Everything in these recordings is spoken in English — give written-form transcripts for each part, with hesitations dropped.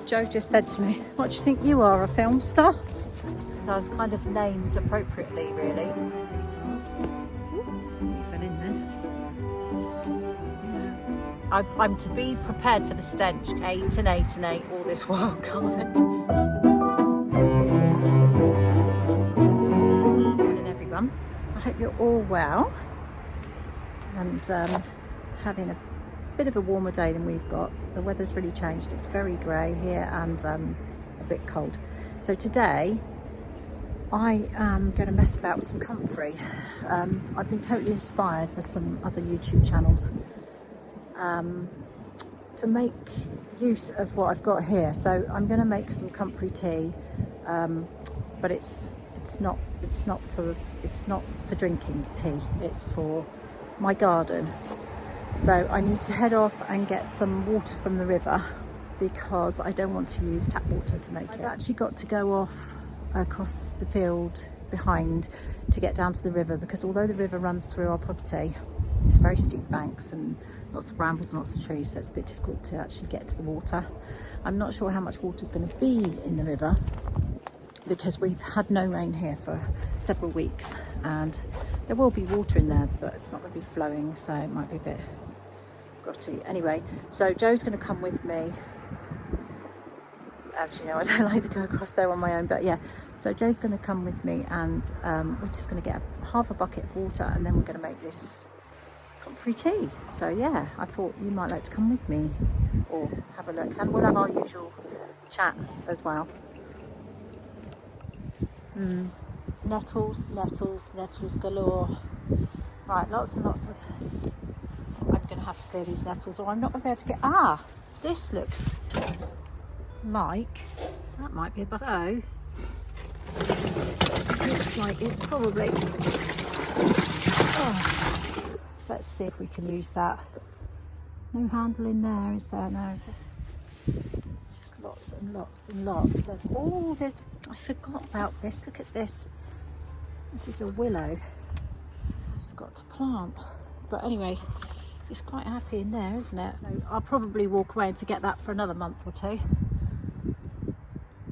Joe just said to me, what do you think you are, a film star? So I was kind of named appropriately, really. Fell in then. Yeah. I'm to be prepared for the stench. 8 and 8 and 8 all this while, Morning everyone. I hope you're all well and having a bit of a warmer day than we've got. The weather's really changed. It's very grey here and a bit cold. So today I am going to mess about with some comfrey. I've been totally inspired by some other YouTube channels to make use of what I've got here. So I'm going to make some comfrey tea, but it's not for drinking tea. It's for my garden. So I need to head off and get some water from the river because I don't want to use tap water to make it. I've actually got to go off across the field behind to get down to the river because although the river runs through our property, it's very steep banks and lots of brambles and lots of trees, so it's a bit difficult to actually get to the water. I'm not sure how much water is going to be in the river because we've had no rain here for several weeks and there will be water in there, but it's not going to be flowing, so it might be a bit grotty. Anyway, so Joe's going to come with me. As you know, I don't like to go across there on my own, but yeah, so Joe's going to come with me and we're just going to get half a bucket of water and then we're going to make this comfrey tea. So yeah, I thought you might like to come with me or have a look, and we'll have our usual chat as well. Nettles galore. Right, lots and lots of, I'm going to have to clear these nettles or I'm not going to be able to get, this looks like, that might be a buffalo. Looks like it's probably, let's see if we can use that. No handle in there, is there? No, just lots and lots and lots of, I forgot about this, look at this. This is a willow. I forgot to plant. But anyway, it's quite happy in there, isn't it? So I'll probably walk away and forget that for another month or two.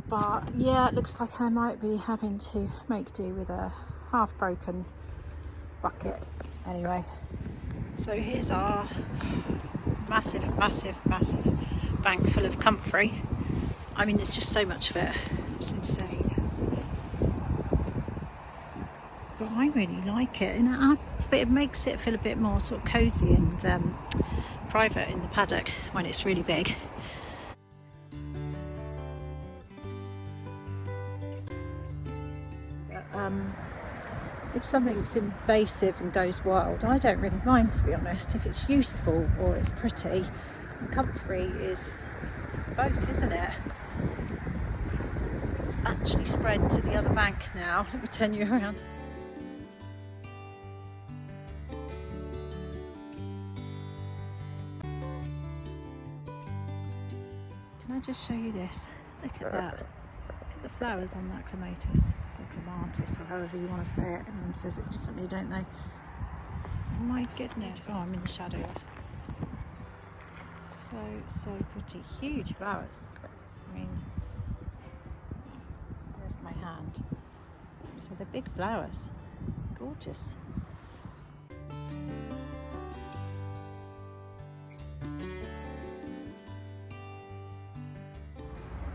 But yeah, it looks like I might be having to make do with a half-broken bucket. Anyway, so here's our massive bank full of comfrey. I mean, there's just so much of it. It's insane. But I really like it, but it makes it feel a bit more sort of cosy and private in the paddock when it's really big. If something's invasive and goes wild, I don't really mind, to be honest, if it's useful or it's pretty. And comfrey is both, isn't it? It's actually spread to the other bank now. Let me turn you around. Can I just show you this? Look at that. Look at the flowers on that clematis. Or however you want to say it. Everyone says it differently, don't they? My goodness. Oh, I'm in the shadow. So pretty. Huge flowers. I mean, there's my hand. So they're big flowers. Gorgeous.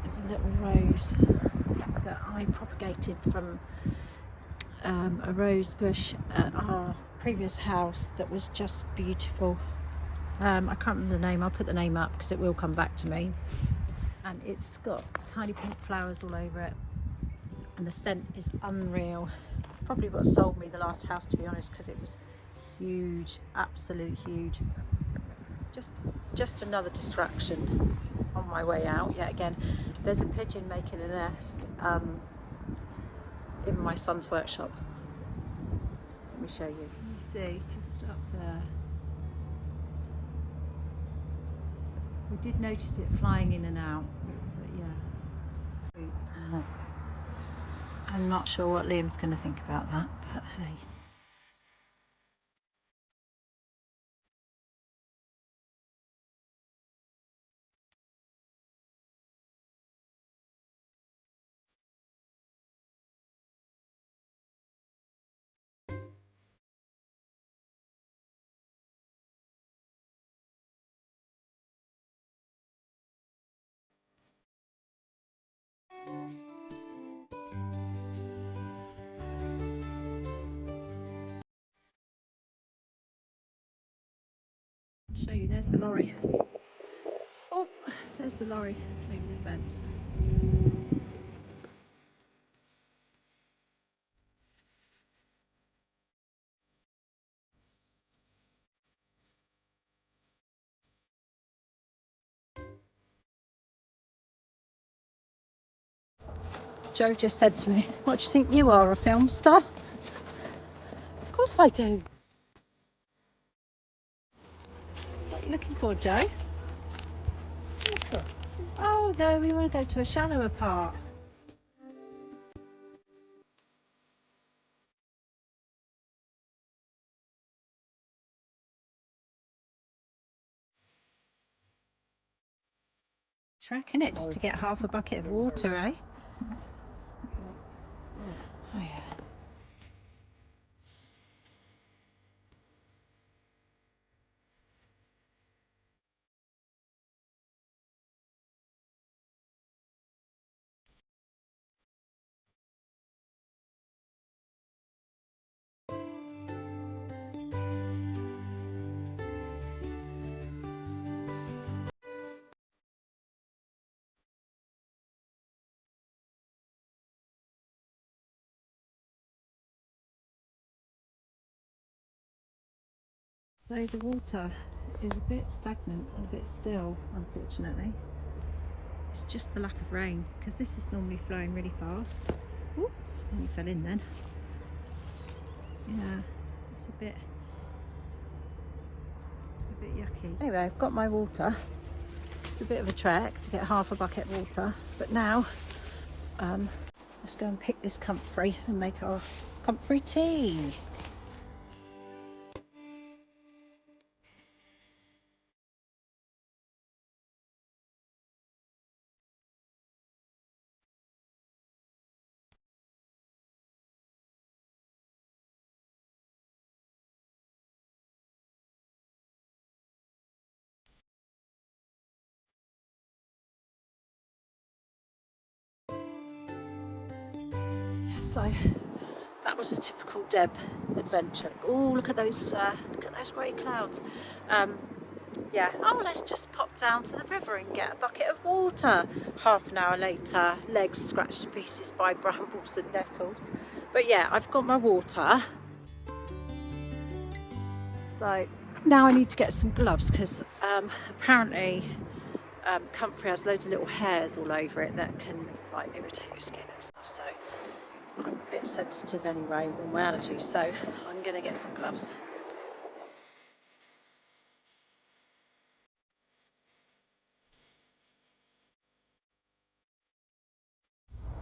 There's a little rose that I propagated from a rose bush at our previous house that was just beautiful. I can't remember the name. I'll put the name up because it will come back to me. And it's got tiny pink flowers all over it and the scent is unreal. It's probably what sold me the last house, to be honest, because it was huge, absolute huge. Just another distraction on my way out yet again. There's a pigeon making a nest in my son's workshop. Let me show you. You see, just up there. We did notice it flying in and out, but yeah, sweet. I'm not sure what Liam's going to think about that, but hey. you, there's the lorry. Oh, there's the lorry over the fence. Joe just said to me, "What do you think you are, a film star?" Of course I do. What are you looking for, Joe? Water. Oh no, we want to go to a shallower part. Track, innit? Just to get half a bucket of water, eh? Oh yeah. So the water is a bit stagnant and a bit still, unfortunately. It's just the lack of rain, because this is normally flowing really fast. Ooh, and you fell in then. Yeah, it's a bit yucky. Anyway, I've got my water. It's a bit of a trek to get half a bucket of water, but now let's go and pick this comfrey and make our comfrey tea. So that was a typical Deb adventure. Oh, look at those grey clouds. Yeah, oh, let's just pop down to the river and get a bucket of water. Half an hour later, legs scratched to pieces by brambles and nettles. But yeah, I've got my water. So now I need to get some gloves, because apparently Comfrey has loads of little hairs all over it that can like irritate your skin and stuff. So I'm a bit sensitive anyway with all my allergies, so I'm going to get some gloves.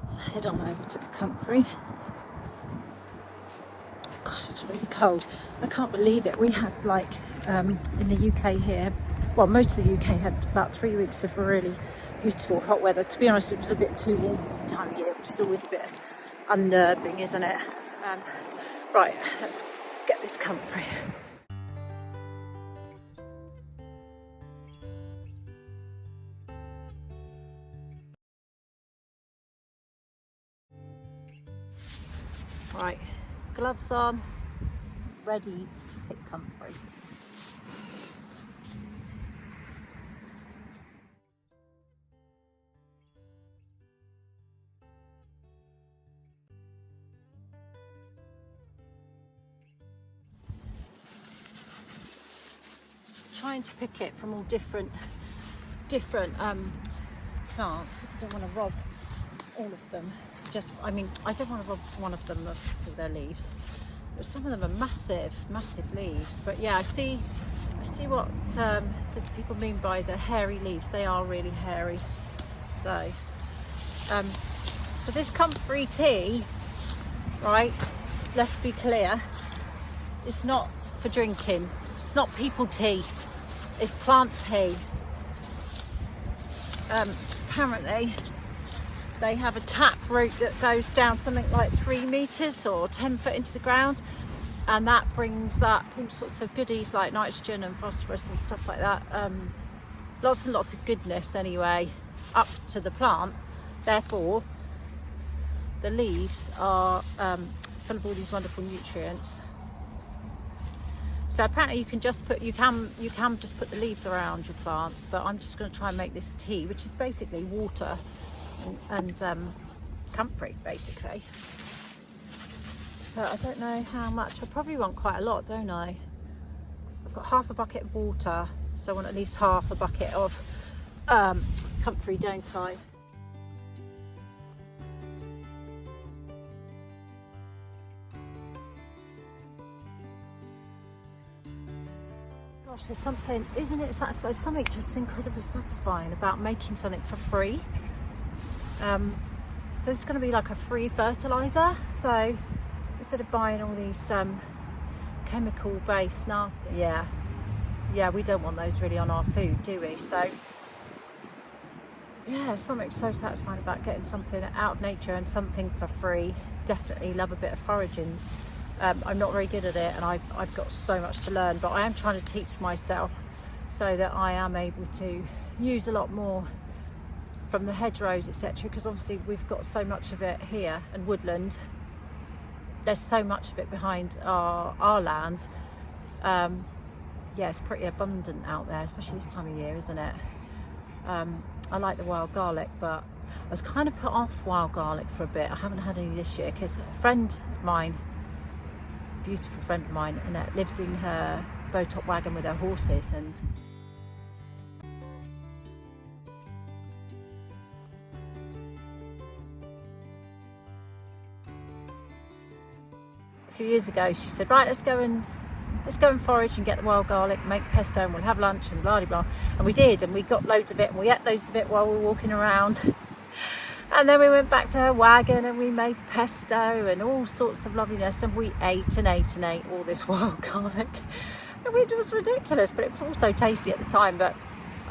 So head on over to the Comfrey. God, it's really cold. I can't believe it. We had like in the UK here, well, most of the UK had about 3 weeks of really beautiful hot weather. To be honest, it was a bit too warm for the time of year, which is always a bit unnerving, isn't it? Right, let's get this Comfrey. Right, gloves on, ready to pick Comfrey. Trying to pick it from all different plants, because I don't want to rob all of them. I don't want to rob one of them of their leaves. But some of them are massive leaves. But yeah, I see what the people mean by the hairy leaves. They are really hairy. So this comfrey tea, right? Let's be clear. It's not for drinking. It's not people tea. It's plant tea. Apparently they have a tap root that goes down something like 3 meters or 10 foot into the ground, and that brings up all sorts of goodies like nitrogen and phosphorus and stuff like that. Lots and lots of goodness anyway up to the plant. Therefore the leaves are full of all these wonderful nutrients. So apparently you can just put, you can just put the leaves around your plants, but I'm just going to try and make this tea, which is basically water and comfrey, basically. So I don't know how much. I probably want quite a lot, don't I? I've got half a bucket of water, so I want at least half a bucket of comfrey, don't I? Gosh, there's something, isn't it satisfying? There's something just incredibly satisfying about making something for free. So it's going to be like a free fertiliser. So instead of buying all these chemical based nasty, yeah, we don't want those really on our food, do we? So yeah, something so satisfying about getting something out of nature and something for free. Definitely love a bit of foraging. I'm not very good at it, and I've got so much to learn, but I am trying to teach myself so that I am able to use a lot more from the hedgerows, etc., because obviously we've got so much of it here, and woodland. There's so much of it behind our land. Yeah, it's pretty abundant out there, especially this time of year, isn't it? I like the wild garlic, but I was kind of put off wild garlic for a bit. I haven't had any this year because a friend of mine, beautiful friend of mine, Annette, lives in her bow-top wagon with her horses, and a few years ago she said, right, let's go and forage and get the wild garlic, make pesto, and we'll have lunch and blah blah blah. And we did, and we got loads of it, and we ate loads of it while we were walking around. And then we went back to her wagon and we made pesto and all sorts of loveliness, and we ate and ate and ate all this wild garlic. And it was ridiculous, but it was also tasty at the time. But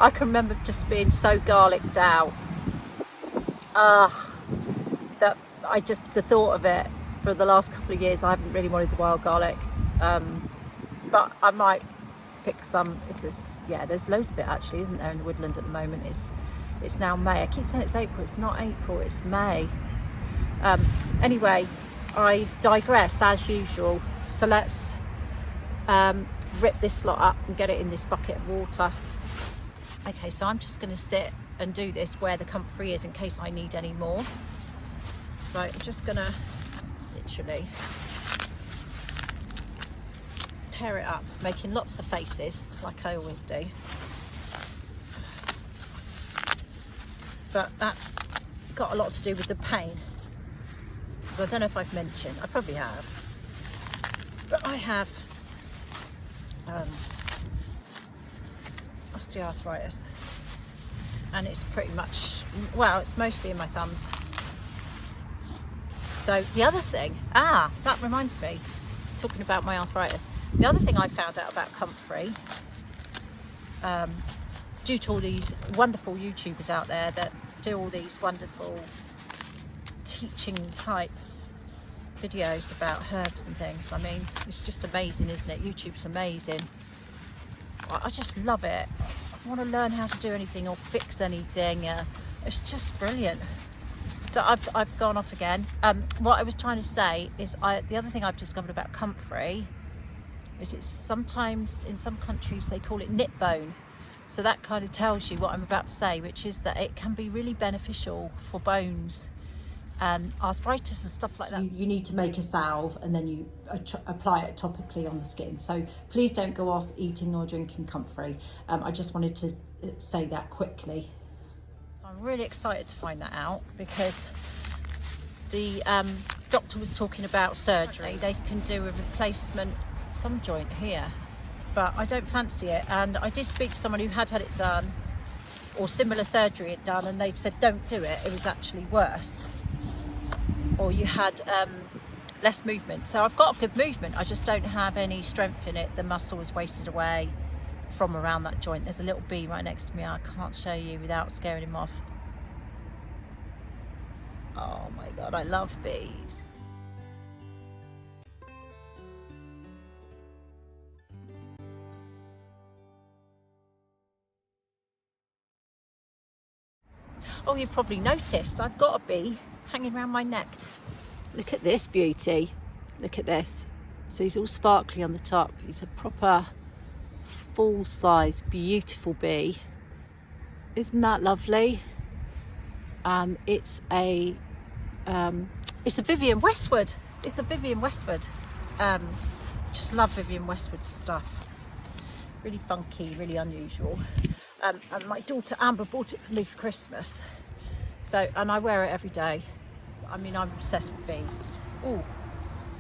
I can remember just being so garlicked out. That the thought of it, for the last couple of years I haven't really wanted the wild garlic. But I might pick some if there's loads of it actually, isn't there, in the woodland at the moment. It's now May. I keep saying it's April. It's not April, it's May. Anyway, I digress as usual. So let's rip this lot up and get it in this bucket of water. Okay, so I'm just going to sit and do this where the comfrey is in case I need any more. So I'm just going to literally tear it up, making lots of faces like I always do. But that's got a lot to do with the pain, because I don't know if I've mentioned, I probably have, but I have osteoarthritis, and it's pretty much, well, it's mostly in my thumbs. So the other thing, that reminds me, talking about my arthritis, the other thing I found out about comfrey, due to all these wonderful YouTubers out there that do all these wonderful teaching type videos about herbs and things. I mean, it's just amazing, isn't it? YouTube's amazing. I just love it. I want to learn how to do anything or fix anything. It's just brilliant. So I've gone off again. What I was trying to say is, the other thing I've discovered about comfrey is it's sometimes in some countries they call it nip bone. So that kind of tells you what I'm about to say, which is that it can be really beneficial for bones and arthritis and stuff like that. You need to make a salve and then you apply it topically on the skin. So please don't go off eating or drinking comfrey. I just wanted to say that quickly. I'm really excited to find that out, because the doctor was talking about surgery. They can do a replacement thumb joint here, but I don't fancy it. And I did speak to someone who had it done, or similar surgery had done, and they said don't do it, it was actually worse, or you had less movement. So I've got good movement, I just don't have any strength in it. The muscle was wasted away from around that joint. There's a little bee right next to me, I can't show you without scaring him off. Oh my god, I love bees. Oh, you've probably noticed I've got a bee hanging around my neck. Look at this beauty. Look at this. So he's all sparkly on the top. He's a proper full-size, beautiful bee. Isn't that lovely? It's a Vivian Westwood. It's a Vivian Westwood. Just love Vivian Westwood stuff. Really funky, really unusual. And my daughter Amber bought it for me for Christmas. So, and I wear it every day. So, I mean, I'm obsessed with bees. Oh,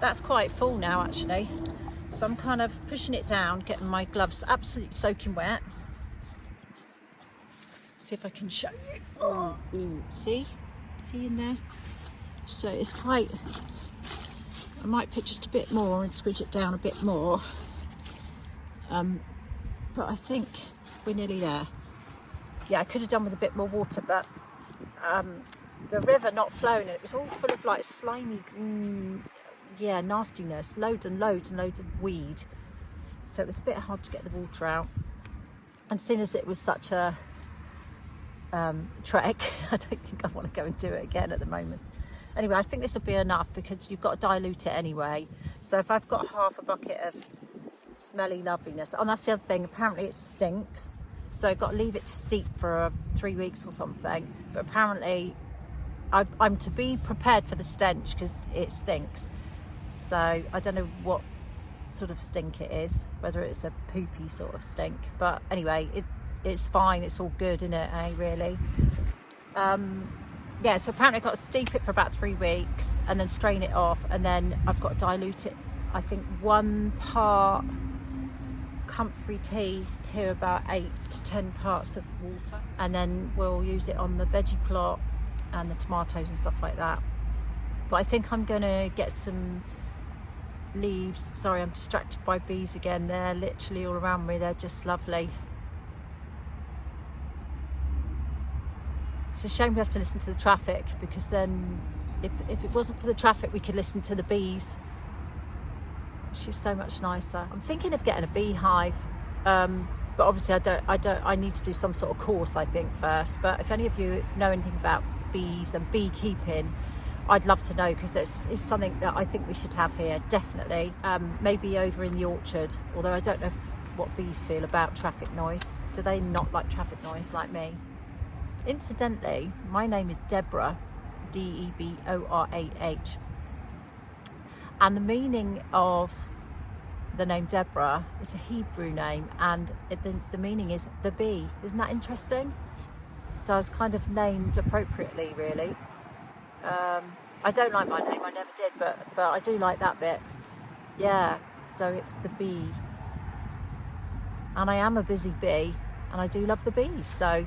that's quite full now, actually. So I'm kind of pushing it down, getting my gloves absolutely soaking wet. See if I can show you. Oh, see in there? So it's quite, I might put just a bit more and squidge it down a bit more. But I think we're nearly there. Yeah, I could have done with a bit more water, but the river not flowing, it was all full of like slimy, yeah, nastiness, loads and loads and loads of weed. So it was a bit hard to get the water out. And seeing as it was such a trek, I don't think I want to go and do it again at the moment. Anyway, I think this will be enough because you've got to dilute it anyway. So if I've got half a bucket of smelly loveliness, and that's the other thing, apparently it stinks. So I've got to leave it to steep for 3 weeks or something. But apparently I'm to be prepared for the stench because it stinks. So I don't know what sort of stink it is, whether it's a poopy sort of stink. But anyway, it's fine, it's all good, isn't it, really? Yeah, so apparently I've got to steep it for about 3 weeks and then strain it off, and then I've got to dilute it, I think 1 part Comfrey tea to about 8 to 10 parts of water, and then we'll use it on the veggie plot and the tomatoes and stuff like that. But I think I'm going to get some leaves. Sorry, I'm distracted by bees again. They're literally all around me. They're just lovely. It's a shame we have to listen to the traffic, because then if it wasn't for the traffic we could listen to the bees, which is so much nicer. I'm thinking of getting a beehive, but obviously I need to do some sort of course, I think, first. But if any of you know anything about bees and beekeeping, I'd love to know, because it's something that I think we should have here, definitely. Maybe over in the orchard, although I don't know what bees feel about traffic noise. Do they not like traffic noise like me? Incidentally, my name is Deborah, Deborah, and the meaning of the name Deborah is a Hebrew name, and the meaning is the bee. Isn't that interesting? So I was kind of named appropriately, really. I don't like my name, I never did, but I do like that bit. Yeah, so it's the bee. And I am a busy bee, and I do love the bees. So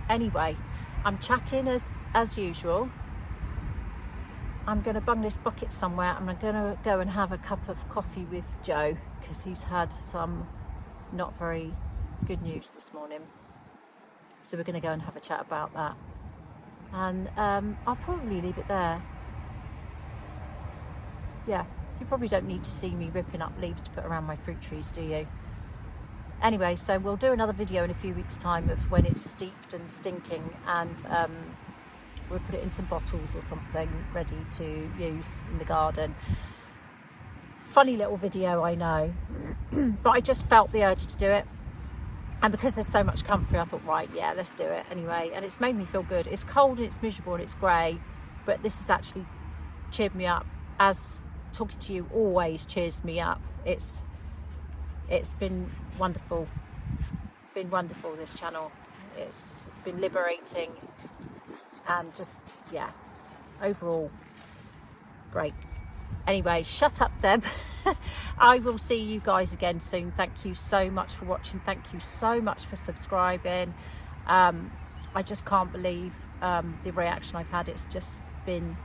anyway, I'm chatting as usual. I'm going to bung this bucket somewhere, and I'm going to go and have a cup of coffee with Joe, because he's had some not very good news this morning. So we're going to go and have a chat about that. And I'll probably leave it there. Yeah, you probably don't need to see me ripping up leaves to put around my fruit trees, do you? Anyway, so we'll do another video in a few weeks' time of when it's steeped and stinking, and we'll put it in some bottles or something ready to use in the garden. Funny little video, I know, but I just felt the urge to do it. And because there's so much Comfrey, I thought, right, yeah, let's do it anyway. And it's made me feel good. It's cold and it's miserable and it's grey, but this has actually cheered me up, as talking to you always cheers me up. It's been wonderful. Been wonderful, this channel. It's been liberating, and just, yeah, overall great. Anyway, shut up, Deb. I will see you guys again soon. Thank you so much for watching. Thank you so much for subscribing. I just can't believe the reaction I've had. It's just been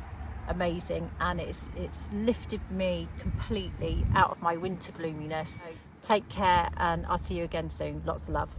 amazing, and it's lifted me completely out of my winter gloominess. Take care, and I'll see you again soon. Lots of love.